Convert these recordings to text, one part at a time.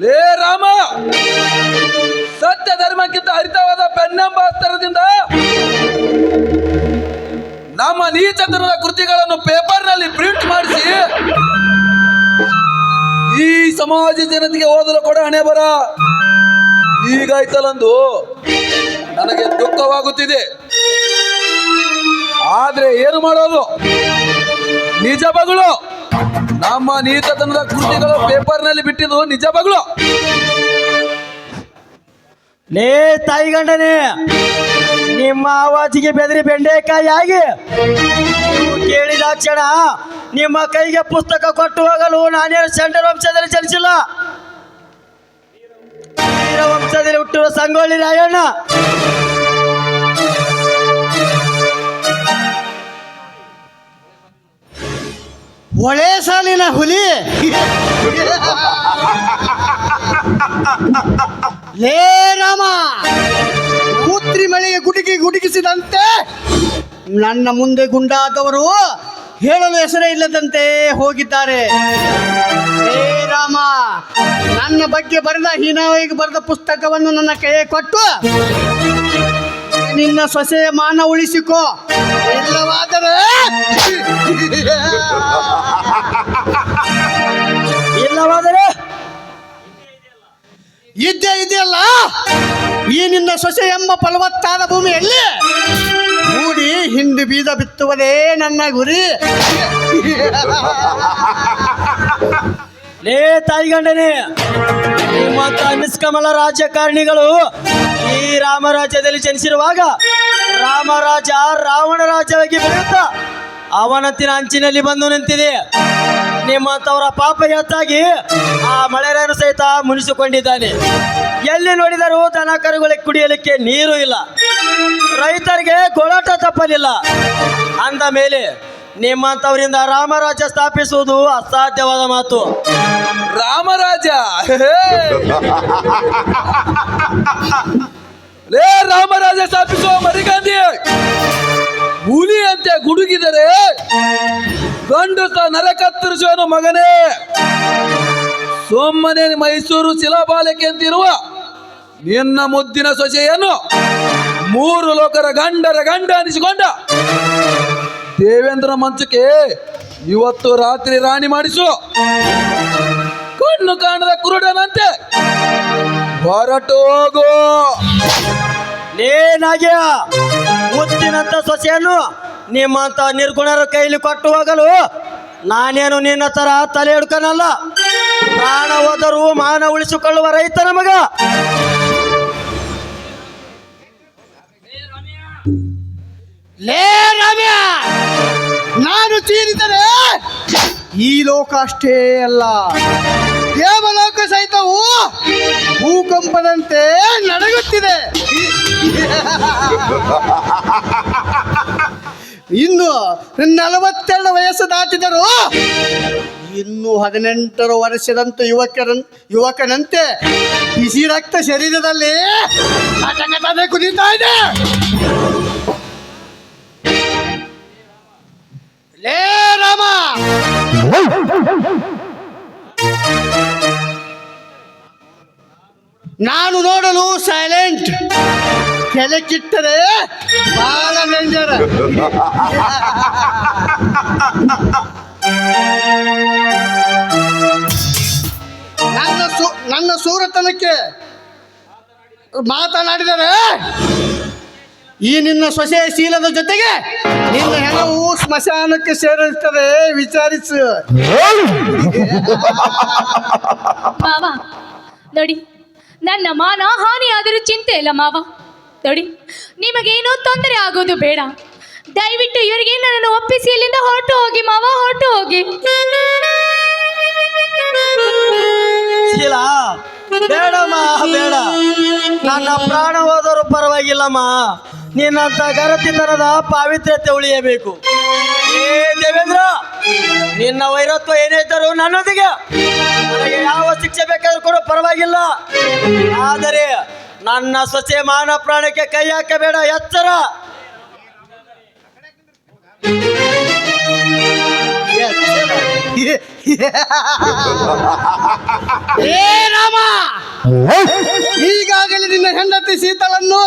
ಲೇ ರಾಮ, ಸತ್ಯ ಧರ್ಮಕ್ಕಿಂತ ಹರಿತವಾದ ಪೆನ್ನಂಬಾಸ್ತರದಿಂದ ನಮ್ಮ ನೀಚತನದ ಕೃತಿಗಳನ್ನು ಪೇಪರ್ನಲ್ಲಿ ಪ್ರಿಂಟ್ ಮಾಡಿಸಿ ಈ ಸಮಾಜ ಜನತೆಗೆ ಓದಲು ಕೊಡ ಹಣೆ ಬರ. ಈಗಾಯ್ತಲ್ಲಂದು ನನಗೆ ದುಃಖವಾಗುತ್ತಿದೆ. ಆದ್ರೆ ಏನು ಮಾಡೋದು, ನಿಜ ಬಗಳು. ನಮ್ಮ ನೀಚತನದ ಕೃತಿಗಳು ಪೇಪರ್ನಲ್ಲಿ ಬಿಟ್ಟಿದ್ದು ನಿಜ ಬಗಳು. ಲೇ ತಾಯಿಗಂಡನೆ, ನಿಮ್ಮ ಆವಾಜಿಗೆ ಬೆದರಿ ಬೆಂಡೆಕಾಯಿ ಆಗಿ ಕೇಳಿದ ಕ್ಷಣ ನಿಮ್ಮ ಕೈಗೆ ಪುಸ್ತಕ ಕೊಟ್ಟು ಹೋಗಲು ನಾನೇನು ಸೆಂಟರ್ ವಂಶದಲ್ಲಿ ಜನಿಸಿಲ್ಲ. ವೀರ ವಂಶದಲ್ಲಿ ಹುಟ್ಟಿರುವ ಸಂಗೊಳ್ಳಿ ರಾಯಣ್ಣ. ಒಳೆ ಸಾಲಿನ ಹುಲಿ. ಲೇ ರಾಮ, ಮೂತ್ರಿ ಮಳೆಗೆ ಗುಡುಗಿಸಿದಂತೆ ನನ್ನ ಮುಂದೆ ಗುಂಡಾದವರು ಹೇಳಲು ಹೆಸರೇ ಇಲ್ಲದಂತೆ ಹೋಗಿದ್ದಾರೆ. ಲೇ ರಾಮ, ನನ್ನ ಬಗ್ಗೆ ಬರೆದ ಹೀನಾಯಿಗೆ ಬರೆದ ಪುಸ್ತಕವನ್ನು ನನ್ನ ಕೈಗೆ ಕೊಟ್ಟು ನಿನ್ನ ಸೊಸೆಯ ಮಾನ ಉಳಿಸಿಕೋ. ಇಲ್ಲವಾದರೆ ಇದೆಯಲ್ಲ, ಈ ನಿನ್ನ ಸೊಸೆ ಎಂಬ ಫಲವತ್ತಾದ ಭೂಮಿಯಲ್ಲಿ ಮೂಡಿ ಹಿಂಡು ಬೀಜ ಬಿತ್ತುವುದೇ ನನ್ನ ಗುರಿ. ಲೇ ತಾಯಿಗಂಡನೆ, ನಿಮ್ಮಂತ ನಿಷ್ಕಮಲ ರಾಜಕಾರಣಿಗಳು ಈ ರಾಮರಾಜ್ಯದಲ್ಲಿ ಜನಿಸಿರುವಾಗ ರಾಮರಾಜ ರಾವಣ ರಾಜ್ಯವಾಗಿ ಬೆಳೆಯುತ್ತಾ ಅವನಂತಿನ ಅಂಚಿನಲ್ಲಿ ಬಂದು ನಿಂತಿದೆ. ನಿಮ್ಮಂತವರ ಪಾಪ ಹೆಚ್ಚಾಗಿ ಆ ಮಳೆರಾಯನು ಸಹಿತ ಮುನಿಸಿಕೊಂಡಿದ್ದಾನೆ. ಎಲ್ಲಿ ನೋಡಿದರೂ ದನ ಕರುಗಳಿಗೆ ಕುಡಿಯಲಿಕ್ಕೆ ನೀರು ಇಲ್ಲ, ರೈತರಿಗೆ ಗೋಳಾಟ ತಪ್ಪಲಿಲ್ಲ. ಅಂದ ಮೇಲೆ ನಿಮ್ಮಂತವರಿಂದ ರಾಮರಾಜ್ಯ ಸ್ಥಾಪಿಸುವುದು ಅಸಾಧ್ಯವಾದ ಮಾತು. ರಾಮರಾಜ ಲೇ ರಾಮರಾಜ ಸ್ಥಾಪಿಸುವ ಮರಿಗಾಂಧಿ ಹುಲಿಯಂತೆ ಗುಡುಗಿದರೆ ಗಂಡುಸ ನರ ಕತ್ತರಿಸುವನು ಮಗನೇ. ಸುಮ್ಮನೆ ಮೈಸೂರು ಶಿಲಾಬಾಲಕೆ ಅಂತಿರುವ ನಿನ್ನ ಮುದ್ದಿನ ಸೊಸೆಯನ್ನು ಮೂರು ಲೋಕರ ಗಂಡ ಅನಿಸಿಕೊಂಡ ದೇವೇಂದ್ರ ಮಂಚಕ್ಕೆ ಇವತ್ತು ರಾತ್ರಿ ರಾಣಿ ಮಾಡಿಸು. ಕಣ್ಣು ಕಾಣದ ಕುರುಡನಂತೆ ಹೊರಟು ಹೋಗು. ಏನಾಗ್ಯ ಮುದ್ದಿನಂತ ಸೊಸೆಯನ್ನು ನಿಮ್ಮಂತ ನಿರ್ಗುಣರ ಕೈಲಿ ಕೊಟ್ಟು ಹೋಗಲು ನಾನೇನು ನಿನ್ನ ತರ ತಲೆ ಹಿಡ್ಕನಲ್ಲ. ಪ್ರಾಣ ಹೋದರೂ ಮಾನ ಉಳಿಸಿಕೊಳ್ಳುವ ರೈತನ ಮಗ. ಲೇ ರಮ್ಯ, ನಾನು ತೀರಿದರೆ ಈ ಲೋಕ ಅಷ್ಟೇ ಅಲ್ಲ, ದೇವಲೋಕ ಸಹಿತವು ಭೂಕಂಪದಂತೆ ನಡಗುತ್ತಿದೆ. ಇನ್ನು 42 ವಯಸ್ಸು ದಾಟಿದರು ಇನ್ನು 18 ವರ್ಷದಂತ ಯುವಕನಂತೆ ಬಿಸಿ ರಕ್ತ ಶರೀರದಲ್ಲಿ ಕುದೀತಾ ಇದೆ. ಲೇ ರಾಮ, ನಾನು ನೋಡಲು ಸೈಲೆಂಟ್, ಕೆಳಕ್ಕಿಟ್ಟರೆ ಬಹಳ ಡೇಂಜರ್. ನನ್ನ ಸೂರತನಕ್ಕೆ ಮಾತನಾಡಿದರೆ ಈ ನಿನ್ನ ಸೊಸೆಯ ಶೀಲದ ಜೊತೆಗೆ ನಿನ್ನ ಹೆಣವು ಸ್ಮಶಾನಕ್ಕೆ ಸೇರಿರುತ್ತದೆ, ವಿಚಾರಿಸು. ಮಾವ ನೋಡಿ, ನನ್ನ ಮಾನ ಹಾನಿಯಾದರೂ ಚಿಂತೆ ಇಲ್ಲ ಮಾವ. ನೋಡಿ, ನಿಮಗೇನೋ ತೊಂದರೆ ಆಗೋದು ಬೇಡ. ದಯವಿಟ್ಟು ಇವರಿಗೆ ನನ್ನನ್ನು ಒಪ್ಪಿಸಿ ಇಲ್ಲಿಂದ ಹೊರಟು ಹೋಗಿ ಮಾವ, ಹೊರಟು ಹೋಗಿ. ಶೀಲಾ, ಬೇಡಮ್ಮ, ಬೇಡ. ನನ್ನ ಪ್ರಾಣ ಹೋದರೂ ಪರವಾಗಿಲ್ಲಮ್ಮ. ನಿನ್ನಂತ ಗರತಿತನದ ಪಾವಿತ್ರ್ಯತೆ ಉಳಿಯಬೇಕು. ಏ ದೇವೇಂದ್ರ, ನಿನ್ನ ವೈರತ್ವ ಏನೇ ಇದ್ದರೂ ನನ್ನೊಂದಿಗೆ ನನಗೆ ಯಾವ ಶಿಕ್ಷೆ ಬೇಕಾದ್ರೂ ಕೂಡ ಪರವಾಗಿಲ್ಲ. ಆದರೆ ನನ್ನ ಸೊಸೆ ಮಾನ ಪ್ರಾಣಕ್ಕೆ ಕೈ ಹಾಕಬೇಡ, ಎಚ್ಚರ. ಏ ರಾಮ, ಈಗಾಗಲೇ ನಿನ್ನ ಹೆಂಡತಿ ಸೀತಳನ್ನು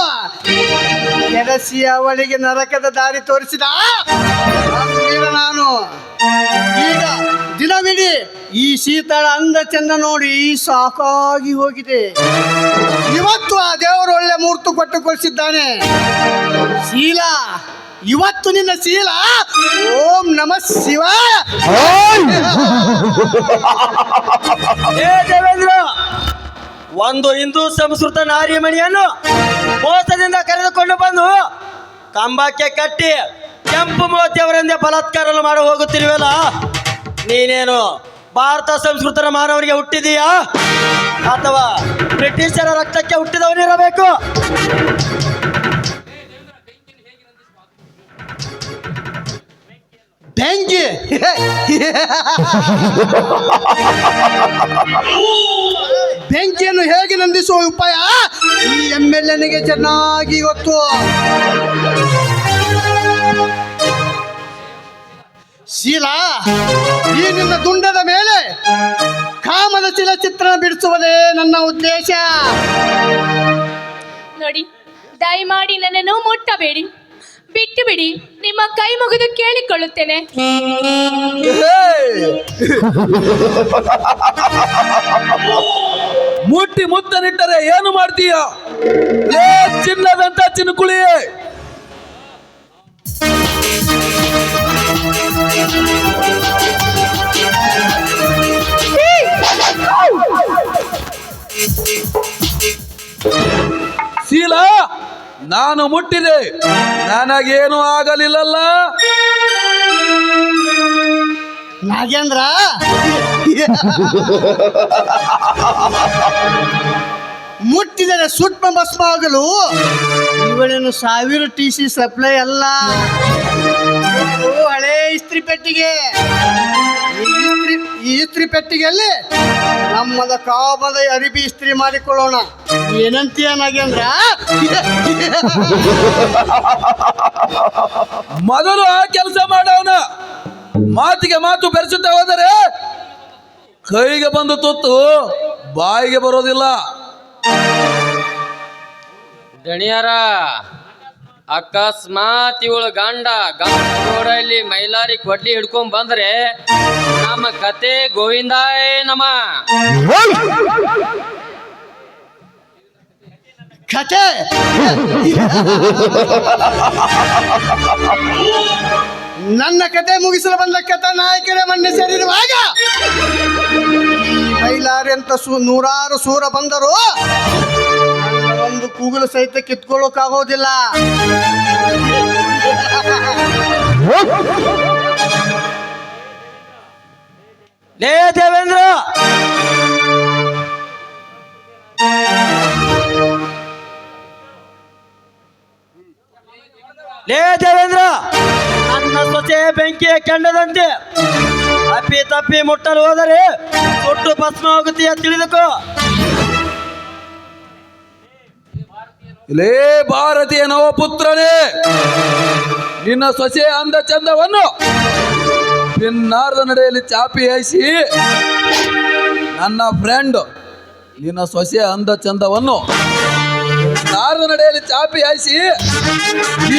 ಕೆರಸಿ ಅವಳಿಗೆ ನರಕದ ದಾರಿ ತೋರಿಸಿದ ವೀರ ನಾನು. ಈಗ ದಿನವಿಡೀ ಈ ಶೀತಳ ಅಂದ ಚಂದ ನೋಡಿ ಸಾಕಾಗಿ ಹೋಗಿದೆ. ಇವತ್ತು ಆ ದೇವರು ಒಳ್ಳೆ ಮೂರ್ತು ಕೊಟ್ಟು ಕಳಿಸಿದ್ದಾನೆ. ಶೀಲ, ಇವತ್ತು ನಿನ್ನ ಶೀಲ ಓಂ ನಮಃ ಶಿವ. ಏ ದೇವೇಂದ್ರ, ಒಂದು ಹಿಂದೂ ಸಂಸ್ಕೃತ ನಾರಿಮಣಿಯನ್ನು ಮೋಸದಿಂದ ಕರೆದುಕೊಂಡು ಬಂದು ಕಂಬಕ್ಕೆ ಕಟ್ಟಿ ಕೆಂಪು ಮೋತಿಯವರೆಂದೇ ಬಲಾತ್ಕಾರ ಮಾಡಿ ಹೋಗುತ್ತಿರುವಲ್ಲ, ನೀನೇನು ಭಾರತ ಸಂಸ್ಕೃತನ ಮಾನವರಿಗೆ ಹುಟ್ಟಿದೀಯಾ ಅಥವಾ ಬ್ರಿಟಿಷರ ರಕ್ತಕ್ಕೆ ಹುಟ್ಟಿದವನಿರಬೇಕು? ಬೆಂಕಿ ಬೆಂಕಿಯನ್ನು ಹೇಗೆ ನಂದಿಸುವ ಉಪಾಯ ಈ MLA ಚೆನ್ನಾಗಿ ಗೊತ್ತು. ಶೀಲಾ, ಈ ನಿನ್ನ ದುಂಡದ ಮೇಲೆ ಕಾಮದ ಚಿತ್ರ ಬಿಡಿಸುವುದೇ ನನ್ನ ಉದ್ದೇಶ. ನೋಡಿ, ದಯಮಾಡಿ ನನ್ನನ್ನು ಮುಟ್ಟಬೇಡಿ, ಬಿಟ್ಟು ಬಿಡಿ, ನಿಮ್ಮ ಕೈ ಮುಗಿದು ಕೇಳಿಕೊಳ್ಳುತ್ತೇನೆ. ಮುಟ್ಟಿ ಮುತ್ತನಿಟ್ಟರೆ ಏನು ಮಾಡ್ತೀಯ? ಏ ಚಿನ್ನದಂತ ಚಿನ್ಕುಳಿ, ಶೀಲ, ನಾನು ಮುಟ್ಟಿದೆ, ನನಗೇನು ಆಗಲಿಲ್ಲಲ್ಲ. ನಾಗೇಂದ್ರ, ಮುಟ್ಟಿದರೆ ಸೂಕ್ಷ್ಮ ಭಸ್ಮ ಆಗಲು ಇವಳೇನು 1000 TC ಸಪ್ಲೈ ಅಲ್ಲ. ಇದು ಹಳೆ ಇಸ್ತ್ರಿ ಪೆಟ್ಟಿಗೆ. ಈ ಇಸ್ತ್ರಿ ಪೆಟ್ಟಿಗೆಯಲ್ಲಿ ನಮ್ಮದ ಕಾಮದ ಅರಿಬಿ ಇಸ್ತ್ರಿ ಮಾಡಿಕೊಳ್ಳೋಣ. ಏನಂತೀಯ ನಾಗೇಂದ್ರ? ಮೊದಲು ಆ ಕೆಲಸ ಮಾಡೋಣ. ಮಾತಿಗೆ ಮಾತು ಬೆರೆಸುತ್ತಾ ಹೋದರೆ ಕೈಗೆ ಬಂದು ತುತ್ತು ಬಾಯಿಗೆ ಬರೋದಿಲ್ಲ. ದಣಿಯರ, ಅಕಸ್ಮಾತ್ ಇವಳು ಗಂಡ ಗೋಡಲ್ಲಿ ಮೈಲಾರಿ ಕೊಡ್ಲಿ ಹಿಡ್ಕೊಂಡ್ ಬಂದ್ರೆ ನಮ್ಮ ಕತೆ ಗೋವಿಂದಾಯ ನಮ. ಕತೆ ನನ್ನ ಕತೆ ಮುಗಿಸಲು ಬಂದ ಕಥಾ ನಾಯಕರ ಮಣ್ಣೆ ಸೇರಿರುವಾಗ ಮೈಲಾರಿ ಅಂತ ನೂರಾರು ಸೂರ ಬಂದರು ಒಂದು ಕೂಗಲು ಸಹಿತ ಕಿತ್ಕೊಳ್ಳೋಕ್ಕಾಗೋದಿಲ್ಲ. ಲೇ ದೇವೇಂದ್ರ, ನನ್ನ ಸೊಸೆ ಬೆಂಕಿಯ ಕೆಂಡದಂತೆ ಅಪ್ಪಿ ತಪ್ಪಿ ಮುಟ್ಟಲು ಹೋದರೆ ಸುಟ್ಟು ಭಸ್ಮ ಆಗುತ್ತೀಯ, ತಿಳಿದುಕೋ. ಲೇ ಭಾರತೀಯ ನವಪುತ್ರನೇ, ನಿನ್ನ ಸೊಸೆ ಅಂದ ಚಂದವನ್ನು ಪಿನ್ನಾರದ ನಡೆಯಲ್ಲಿ ಚಾಪಿ ಹಾಯಿಸಿ ನನ್ನ ಫ್ರೆಂಡ್ ನಿನ್ನ ಸೊಸೆ ಅಂದ ಚಂದವನ್ನು ನಾರದ ನಡೆಯಲ್ಲಿ ಚಾಪಿ ಹಾಯಿಸಿ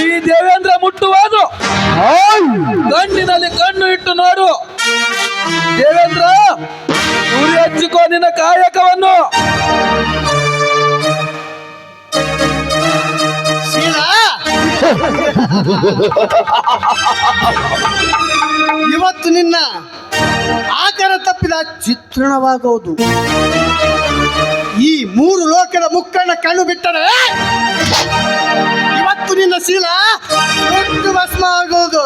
ಈ ದೇವೇಂದ್ರ ಮುಟ್ಟುವುದು ಕಣ್ಣಿನಲ್ಲಿ ಕಣ್ಣು ಇಟ್ಟು ನೋಡು. ದೇವೇಂದ್ರ, ಉರಿ ಹಚ್ಚಿಕೋ ನಿನ್ನ ಕಾಯಕವನ್ನು. ಇವತ್ತು ನಿನ್ನ ಆಕಾರ ತಪ್ಪಿದ ಚಿತ್ರಣವಾಗುವುದು. ಈ 3 ಲೋಕದ ಮುಕ್ಕಣ್ಣ ಕಣ್ಣು ಬಿಟ್ಟರೆ ಇವತ್ತು ನಿನ್ನ ಶೀಲ ಭಸ್ಮ ಆಗುವುದು.